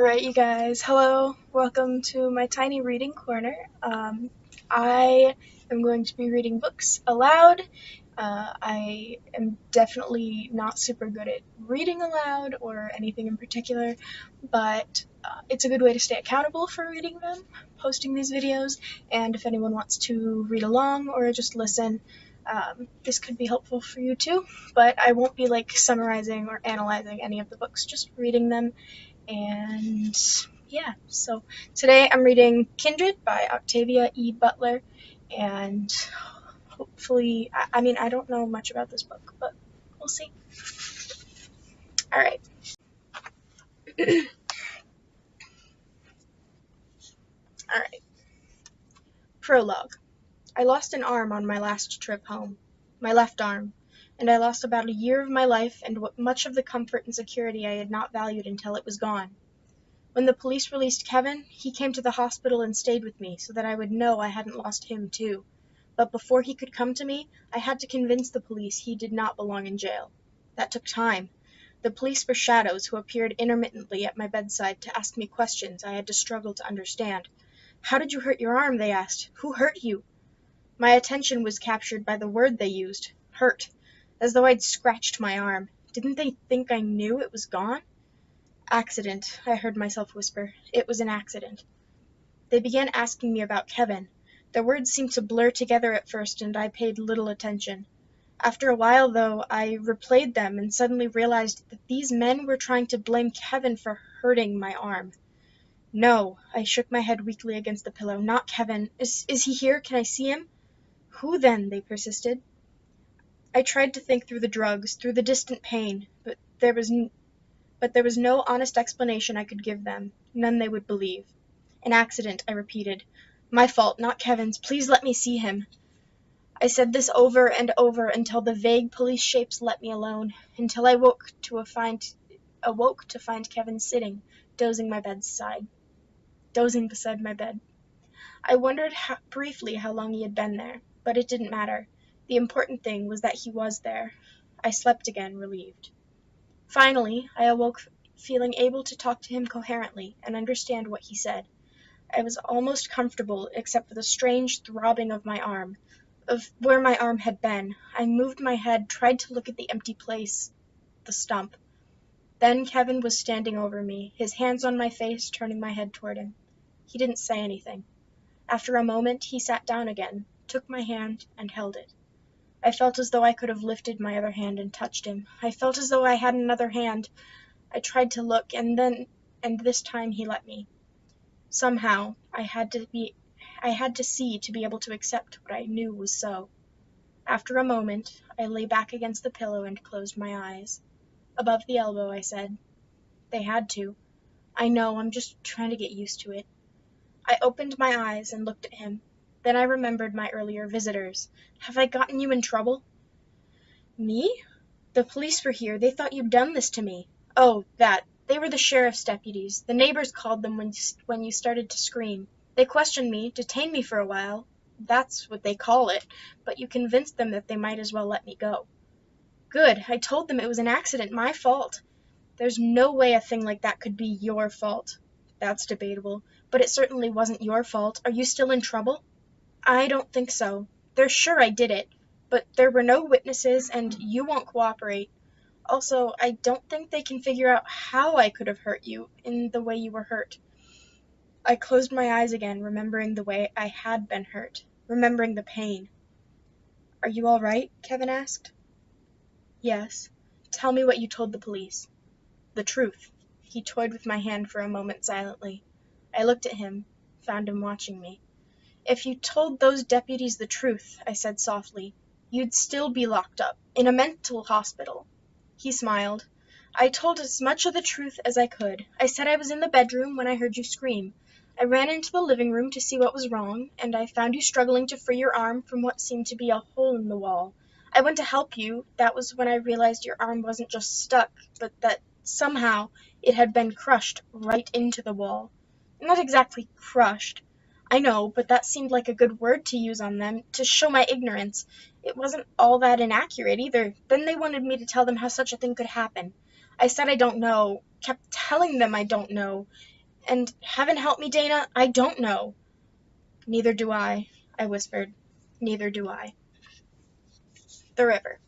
Alright, you guys, hello, welcome to my tiny reading corner. I am going to be reading books aloud. I am definitely not super good at reading aloud or anything in particular, but it's a good way to stay accountable for reading them, posting these videos, and if anyone wants to read along or just listen, this could be helpful for you too, but I won't be summarizing or analyzing any of the books, just reading them. And yeah, so today I'm reading Kindred by Octavia E. Butler, and hopefully, I don't know much about this book, but we'll see. Alright. Alright. Prologue. I lost an arm on my last trip home, my left arm, and I lost about a year of my life and much of the comfort and security I had not valued until it was gone. When the police released Kevin, he came to the hospital and stayed with me so that I would know I hadn't lost him too. But before he could come to me, I had to convince the police he did not belong in jail. That took time. The police were shadows who appeared intermittently at my bedside to ask me questions I had to struggle to understand. "How did you hurt your arm?" they asked. "Who hurt you?" My attention was captured by the word they used, hurt, as though I'd scratched my arm. Didn't they think I knew it was gone? "Accident," I heard myself whisper. It was an accident. They began asking me about Kevin. The words seemed to blur together at first, and I paid little attention. After a while, though, I replayed them and suddenly realized that these men were trying to blame Kevin for hurting my arm. "No," I shook my head weakly against the pillow. "Not Kevin. Is he here? Can I see him?" "Who then?" they persisted. I tried to think through the drugs, through the distant pain, but there was no honest explanation I could give them, none they would believe. "An accident," I repeated. "My fault, not Kevin's. Please let me see him." I said this over and over until the vague police shapes let me alone, until I awoke to find Kevin sitting, dozing beside my bed. I wondered briefly how long he had been there, but it didn't matter. The important thing was that he was there. I slept again, relieved. Finally, I awoke feeling able to talk to him coherently and understand what he said. I was almost comfortable, except for the strange throbbing of my arm, of where my arm had been. I moved my head, tried to look at the empty place, the stump. Then Kevin was standing over me, his hands on my face, turning my head toward him. He didn't say anything. After a moment, he sat down again, took my hand, and held it. I felt as though I could have lifted my other hand and touched him. I felt as though I had another hand. I tried to look, and this time he let me. Somehow, I had to see to be able to accept what I knew was so. After a moment, I lay back against the pillow and closed my eyes. "Above the elbow," I said. They had to. "I know, I'm just trying to get used to it." I opened my eyes and looked at him. Then I remembered my earlier visitors. "Have I gotten you in trouble?" "Me? The police were here. They thought you'd done this to me." "Oh, that. They were the sheriff's deputies. The neighbors called them when you started to scream. They questioned me, detained me for a while. That's what they call it. But you convinced them that they might as well let me go." "Good. I told them it was an accident, my fault." "There's no way a thing like that could be your fault." "That's debatable. But it certainly wasn't your fault. Are you still in trouble?" "I don't think so. They're sure I did it. But there were no witnesses, and you won't cooperate. Also, I don't think they can figure out how I could have hurt you in the way you were hurt." I closed my eyes again, remembering the way I had been hurt, remembering the pain. "Are you all right?" Kevin asked. "Yes. Tell me what you told the police." "The truth." He toyed with my hand for a moment silently. I looked at him, found him watching me. "If you told those deputies the truth," I said softly, "you'd still be locked up, in a mental hospital." He smiled. "I told as much of the truth as I could. I said I was in the bedroom when I heard you scream. I ran into the living room to see what was wrong, and I found you struggling to free your arm from what seemed to be a hole in the wall. I went to help you. That was when I realized your arm wasn't just stuck, but that somehow it had been crushed right into the wall. Not exactly crushed. I know, but that seemed like a good word to use on them, to show my ignorance. It wasn't all that inaccurate either. Then they wanted me to tell them how such a thing could happen. I said I don't know, kept telling them I don't know, And heaven help me, Dana, I don't know. Neither do I whispered. Neither do I. The river.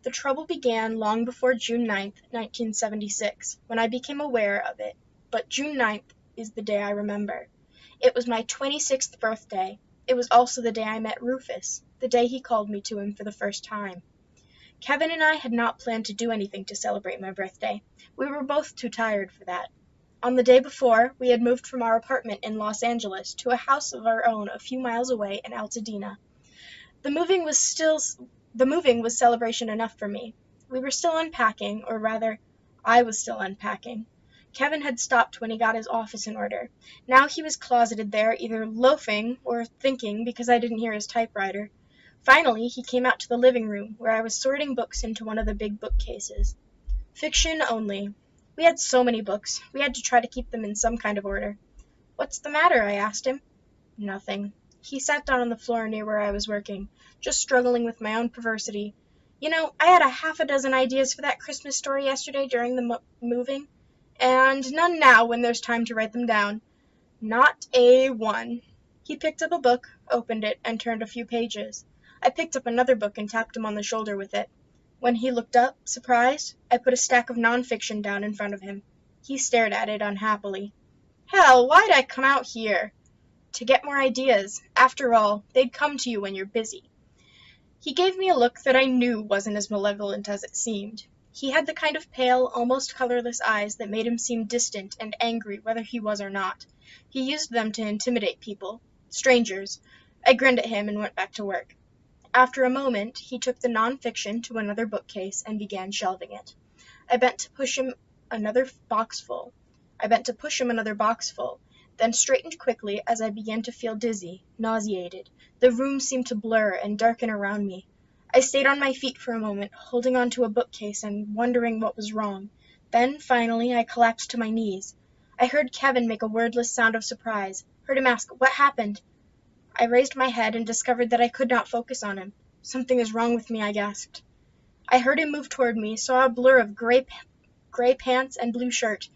The trouble began long before June 9th, 1976, when I became aware of it, but June 9th is the day I remember. It was my 26th birthday. It was also the day I met Rufus, the day he called me to him for the first time. Kevin and I had not planned to do anything to celebrate my birthday. We were both too tired for that. On the day before, we had moved from our apartment in Los Angeles to a house of our own a few miles away in Altadena. The moving was celebration enough for me. We were still unpacking, or rather, I was still unpacking. Kevin had stopped when he got his office in order. Now he was closeted there, either loafing or thinking because I didn't hear his typewriter. Finally, he came out to the living room, where I was sorting books into one of the big bookcases. Fiction only. We had so many books, we had to try to keep them in some kind of order. "What's the matter?" I asked him. Nothing. He sat down on the floor near where I was working, just struggling with my own perversity. "You know, I had a half a dozen ideas for that Christmas story yesterday during the moving, and none now when there's time to write them down. Not a one." He picked up a book, opened it, and turned a few pages. I picked up another book and tapped him on the shoulder with it. When he looked up, surprised, I put a stack of nonfiction down in front of him. He stared at it unhappily. "Hell, why'd I come out here?" "To get more ideas. After all, they'd come to you when you're busy." He gave me a look that I knew wasn't as malevolent as it seemed. He had the kind of pale, almost colorless eyes that made him seem distant and angry whether he was or not. He used them to intimidate people. Strangers. I grinned at him and went back to work. After a moment, he took the nonfiction to another bookcase and began shelving it. I bent to push him another box full, then straightened quickly as I began to feel dizzy, nauseated. The room seemed to blur and darken around me. I stayed on my feet for a moment, holding onto a bookcase and wondering what was wrong. Then, finally, I collapsed to my knees. I heard Kevin make a wordless sound of surprise, heard him ask, "What happened?" I raised my head and discovered that I could not focus on him. "Something is wrong with me," I gasped. I heard him move toward me, saw a blur of gray pants and blue shirt.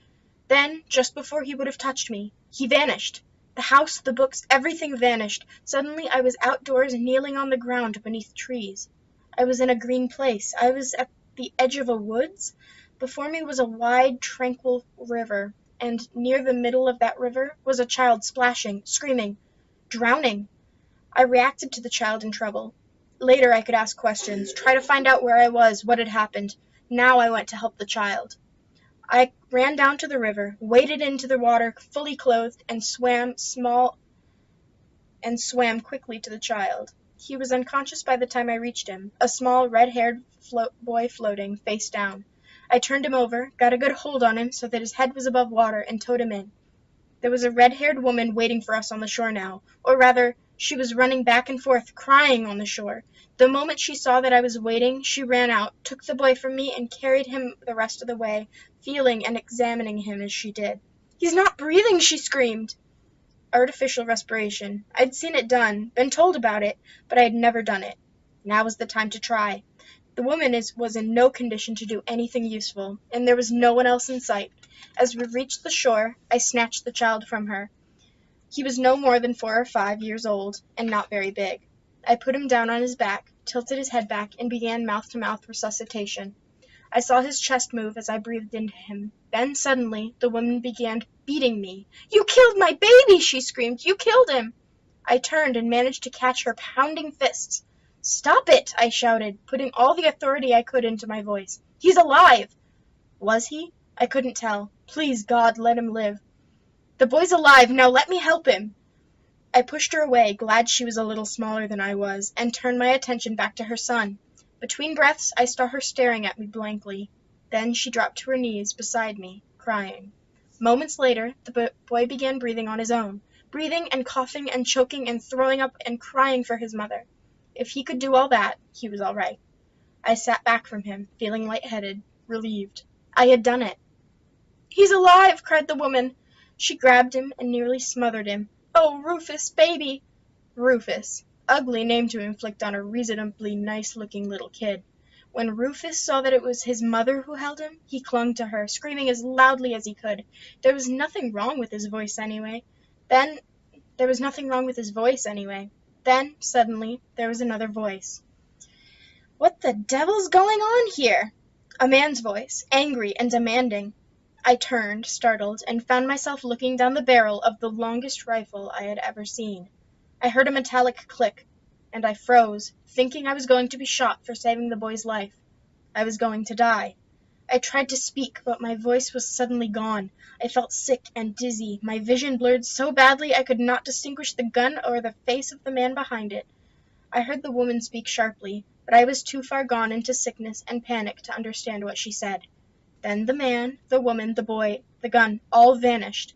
Then, just before he would have touched me, he vanished. The house, the books, everything vanished. Suddenly I was outdoors, kneeling on the ground beneath trees. I was in a green place. I was at the edge of a woods. Before me was a wide, tranquil river, and near the middle of that river was a child splashing, screaming, drowning. I reacted to the child in trouble. Later I could ask questions, try to find out where I was, what had happened. Now I went to help the child. I ran down to the river, waded into the water fully clothed, and swam quickly to the child. He was unconscious by the time I reached him, a small red-haired boy floating, face down. I turned him over, got a good hold on him so that his head was above water, and towed him in. There was a red-haired woman waiting for us on the shore now, or rather, she was running back and forth, crying on the shore. The moment she saw that I was waiting, she ran out, took the boy from me, and carried him the rest of the way, feeling and examining him as she did. "He's not breathing!" she screamed. Artificial respiration. I'd seen it done, been told about it, but I had never done it. Now was the time to try. The woman was in no condition to do anything useful, and there was no one else in sight. As we reached the shore, I snatched the child from her. He was no more than 4 or 5 years old, and not very big. I put him down on his back, tilted his head back, and began mouth-to-mouth resuscitation. I saw his chest move as I breathed into him. Then, suddenly, the woman began beating me. "You killed my baby!" she screamed. "You killed him!" I turned and managed to catch her pounding fists. "Stop it!" I shouted, putting all the authority I could into my voice. "He's alive!" Was he? I couldn't tell. Please, God, let him live. "The boy's alive! Now let me help him!" I pushed her away, glad she was a little smaller than I was, and turned my attention back to her son. Between breaths, I saw her staring at me blankly. Then she dropped to her knees beside me, crying. Moments later, the boy began breathing on his own, breathing and coughing and choking and throwing up and crying for his mother. If he could do all that, he was all right. I sat back from him, feeling lightheaded, relieved. I had done it. "He's alive!" cried the woman. She grabbed him and nearly smothered him. "Oh, Rufus, baby!" Rufus. Ugly name to inflict on a reasonably nice-looking little kid. When Rufus saw that it was his mother who held him, he clung to her, screaming as loudly as he could. There was nothing wrong with his voice anyway. Then, suddenly, there was another voice. "What the devil's going on here?" A man's voice, angry and demanding. I turned, startled, and found myself looking down the barrel of the longest rifle I had ever seen. I heard a metallic click, and I froze, thinking I was going to be shot for saving the boy's life. I was going to die. I tried to speak, but my voice was suddenly gone. I felt sick and dizzy. My vision blurred so badly I could not distinguish the gun or the face of the man behind it. I heard the woman speak sharply, but I was too far gone into sickness and panic to understand what she said. Then the man, the woman, the boy, the gun, all vanished.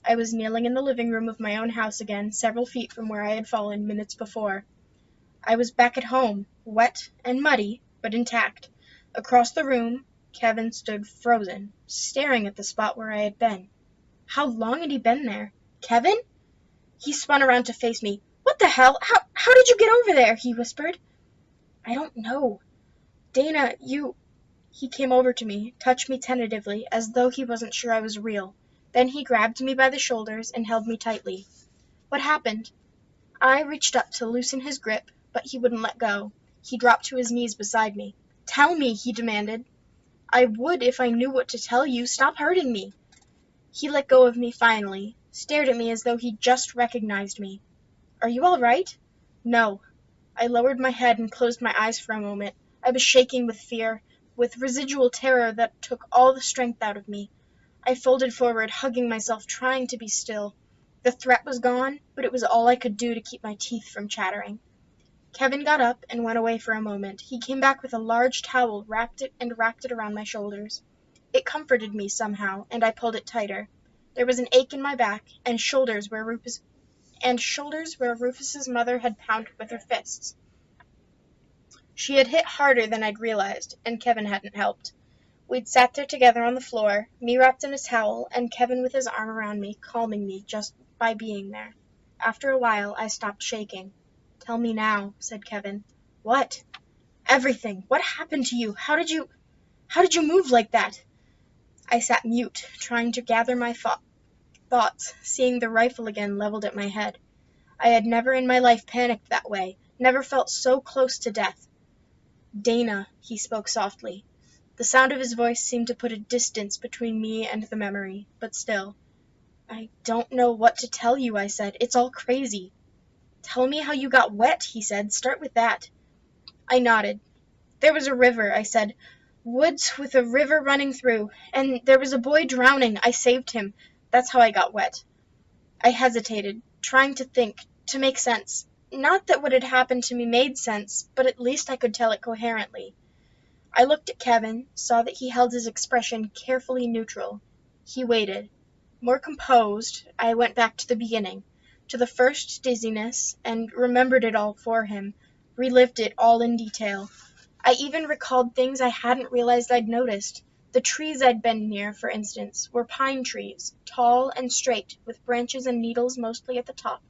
I was kneeling in the living room of my own house again, several feet from where I had fallen minutes before. I was back at home, wet and muddy, but intact. Across the room, Kevin stood frozen, staring at the spot where I had been. How long had he been there? Kevin? He spun around to face me. "What the hell? How did you get over there?" he whispered. "I don't know. Dana, you—" He came over to me, touched me tentatively, as though he wasn't sure I was real. Then he grabbed me by the shoulders and held me tightly. "What happened?" I reached up to loosen his grip, but he wouldn't let go. He dropped to his knees beside me. "Tell me," he demanded. "I would if I knew what to tell you. Stop hurting me." He let go of me finally, stared at me as though he just recognized me. "Are you all right?" "No." I lowered my head and closed my eyes for a moment. I was shaking with fear, with residual terror that took all the strength out of me. I folded forward, hugging myself, trying to be still. The threat was gone, but it was all I could do to keep my teeth from chattering. Kevin got up and went away for a moment. He came back with a large towel, wrapped it around my shoulders. It comforted me somehow, and I pulled it tighter. There was an ache in my back, and shoulders where Rufus's mother had pounded with her fists. She had hit harder than I'd realized, and Kevin hadn't helped. We'd sat there together on the floor, me wrapped in a towel, and Kevin with his arm around me, calming me just by being there. After a while, I stopped shaking. "Tell me now," said Kevin. "What?" "Everything. What happened to you? How did you move like that?" I sat mute, trying to gather my thoughts, seeing the rifle again leveled at my head. I had never in my life panicked that way, never felt so close to death. "Dana," he spoke softly. The sound of his voice seemed to put a distance between me and the memory, but still. "I don't know what to tell you," I said. "It's all crazy." "Tell me how you got wet," he said. "Start with that." I nodded. "There was a river," I said. "Woods with a river running through. And there was a boy drowning. I saved him. That's how I got wet." I hesitated, trying to think, to make sense. Not that what had happened to me made sense, but at least I could tell it coherently. I looked at Kevin, saw that he held his expression carefully neutral. He waited. More composed, I went back to the beginning, to the first dizziness, and remembered it all for him, relived it all in detail. I even recalled things I hadn't realized I'd noticed. The trees I'd been near, for instance, were pine trees, tall and straight, with branches and needles mostly at the top.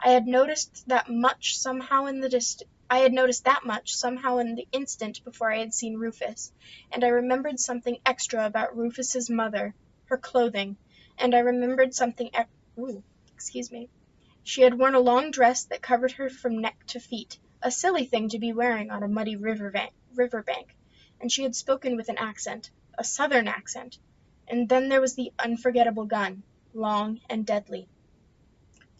I had noticed that much somehow in the instant before I had seen Rufus, and I remembered something extra about Rufus's mother, her clothing, and I remembered She had worn a long dress that covered her from neck to feet, a silly thing to be wearing on a muddy river bank, and she had spoken with an accent, a southern accent, and then there was the unforgettable gun, long and deadly.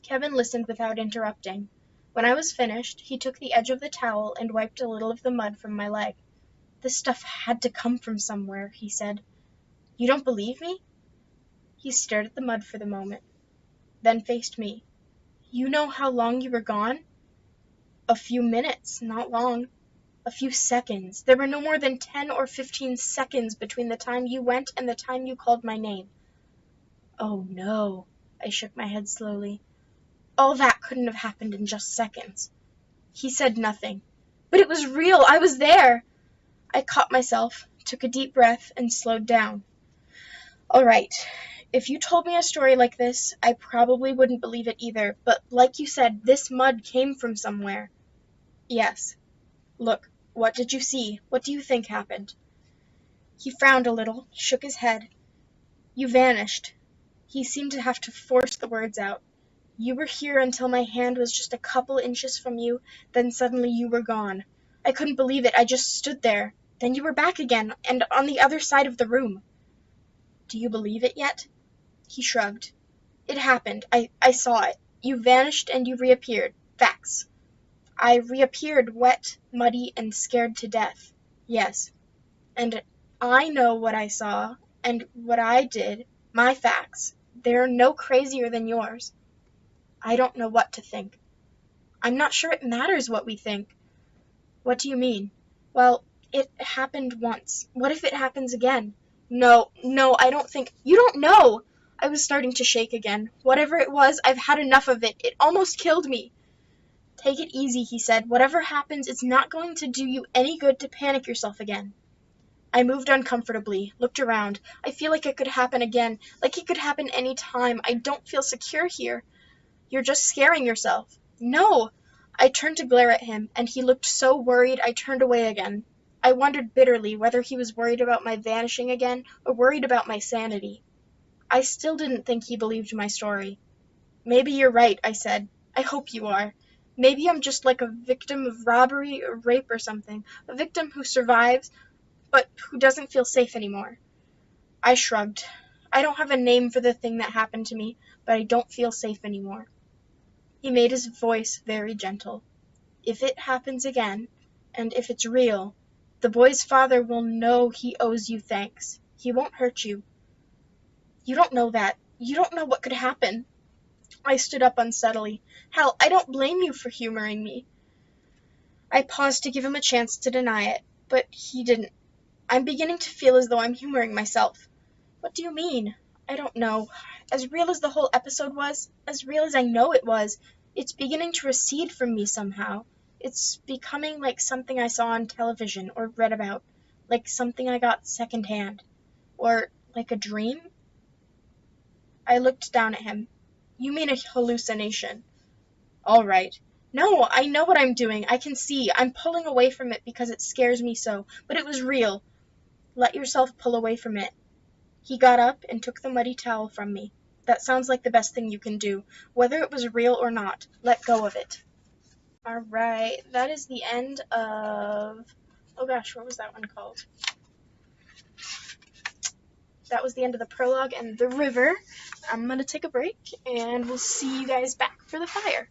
Kevin listened without interrupting. When I was finished, he took the edge of the towel and wiped a little of the mud from my leg. "This stuff had to come from somewhere," he said. "You don't believe me?" He stared at the mud for the moment, then faced me. "You know how long you were gone?" "A few minutes, not long." "A few seconds. There were no more than 10 or 15 seconds between the time you went and the time you called my name." "Oh, no." I shook my head slowly. "All that couldn't have happened in just seconds." He said nothing. "But it was real. I was there." I caught myself, took a deep breath, and slowed down. "All right. If you told me a story like this, I probably wouldn't believe it either, but like you said, this mud came from somewhere." "Yes. Look, What did you see? What do you think happened?" He frowned a little, shook his head. "You vanished." He seemed to have to force the words out. "You were here until my hand was just a couple inches from you, then suddenly you were gone. I couldn't believe it. I just stood there. Then you were back again, and on the other side of the room." "Do you believe it yet?" He shrugged. "It happened. I saw it. You vanished and you reappeared. Facts." "I reappeared wet, muddy, and scared to death." "Yes. And I know what I saw, and what I did. My facts. They're no crazier than yours." "I don't know what to think." "I'm not sure it matters what we think." "What do you mean?" "Well, it happened once. What if it happens again?" "No, no, I don't think—" "You don't know!" I was starting to shake again. "Whatever it was, I've had enough of it. It almost killed me." "Take it easy," he said. "Whatever happens, it's not going to do you any good to panic yourself again." I moved uncomfortably, looked around. "I feel like it could happen again, like it could happen any time. I don't feel secure here." "You're just scaring yourself." "No!" I turned to glare at him, and he looked so worried I turned away again. I wondered bitterly whether he was worried about my vanishing again or worried about my sanity. I still didn't think he believed my story. "Maybe you're right," I said. "I hope you are. Maybe I'm just like a victim of robbery or rape or something, a victim who survives, but who doesn't feel safe anymore." I shrugged. "I don't have a name for the thing that happened to me, but I don't feel safe anymore." He made his voice very gentle. "If it happens again, and if it's real, the boy's father will know he owes you thanks. He won't hurt you." "You don't know that. You don't know what could happen." I stood up unsteadily. "Hal, I don't blame you for humoring me." I paused to give him a chance to deny it, but he didn't. "I'm beginning to feel as though I'm humoring myself." "What do you mean?" "I don't know. As real as the whole episode was, as real as I know it was, it's beginning to recede from me somehow. It's becoming like something I saw on television or read about, like something I got secondhand, or like a dream." I looked down at him. "You mean a hallucination." "All right." "No, I know what I'm doing. I can see. I'm pulling away from it because it scares me so, but it was real." "Let yourself pull away from it." He got up and took the muddy towel from me. "That sounds like the best thing you can do. Whether it was real or not, let go of it." Alright, that is the end of... Oh gosh, what was that one called? That was the end of the prologue and the river. I'm gonna take a break, and we'll see you guys back for the fire.